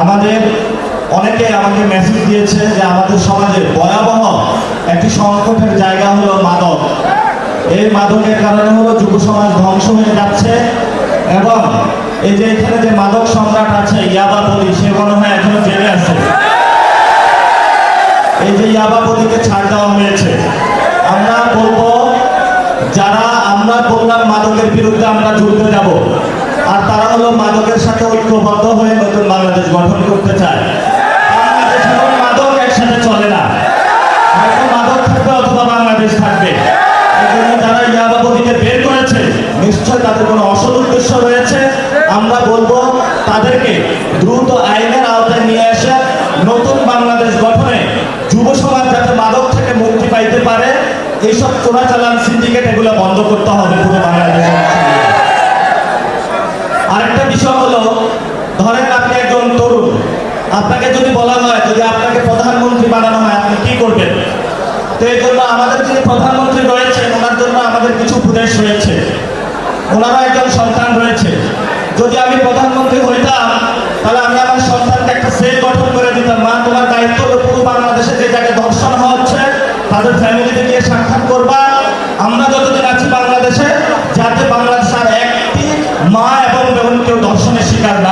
আমাদের অনেকে আমাকে মেসেজ দিয়েছে যে আমাদের সমাজে ভয়াবহ একটি সংকটের জায়গা হলো মাদক। এই মাদকের কারণে হলো যুব সমাজ ধ্বংস হয়ে যাচ্ছে এবং এই যে এখানে যে মাদক সম্রাট আছে ইয়াবা বলি, সে মনে হয় এখনো জেলে আছে। এই যে ইয়াবা বলিকে ছাড় দেওয়া হয়েছে। আমরা বলবো, যারা আমরা বললাম মাদকের বিরুদ্ধে আমরা যুদ্ধে যাব, আর তারা হলো মাদকের সাথে ঐক্যবদ্ধ হয়ে নতুন বাংলাদেশ গঠন করতে চায়। বাংলাদেশ এবং মাদক একসাথে চলে না, হয়তো মাদক থাকবে অথবা বাংলাদেশ থাকবে। এই জন্য যারা ইয়াবাবতীকে বের করেছে নিশ্চয় তাদের কোনো অসৎ উদ্দেশ্য রয়েছে। আমরা বলবো তাদেরকে দ্রুত আইনের আওতায় নিয়ে এসে নতুন বাংলাদেশ গঠনে যুব সমাজ যাতে মাদক থেকে মুক্তি পাইতে পারে, এইসব চোরাচালান সিন্ডিকেট এগুলো বন্ধ করতে হবে পুরো বাংলাদেশে। আরেকটা বিষয় হলো, ধরেন আপনি একজন তরুণ, আপনাকে যদি বলা হয় যদি আপনাকে প্রধানমন্ত্রী বানানো হয় আপনি কি করবেন? তো এই জন্য আমাদের যিনি প্রধানমন্ত্রী রয়েছেন ওনার জন্য আমাদের কিছু উপদেশ রয়েছে। ওনারও একজন সন্তান রয়েছে। যদি আমি প্রধানমন্ত্রী হইতাম তাহলে আমি আমার সন্তানকে একটা সেল গঠন করে দিতাম, মা তোমার দায়িত্ব হলো পুরো বাংলাদেশে যে জায়গায় ধর্ষণ হচ্ছে তাদের ফ্যামিলিতে গিয়ে সাক্ষাৎ করবা। আমরা যতদিন আছি বাংলাদেশে, যাতে বাংলাদেশ আর একটি মা এবং বোন কেউ ধর্ষণের শিকার না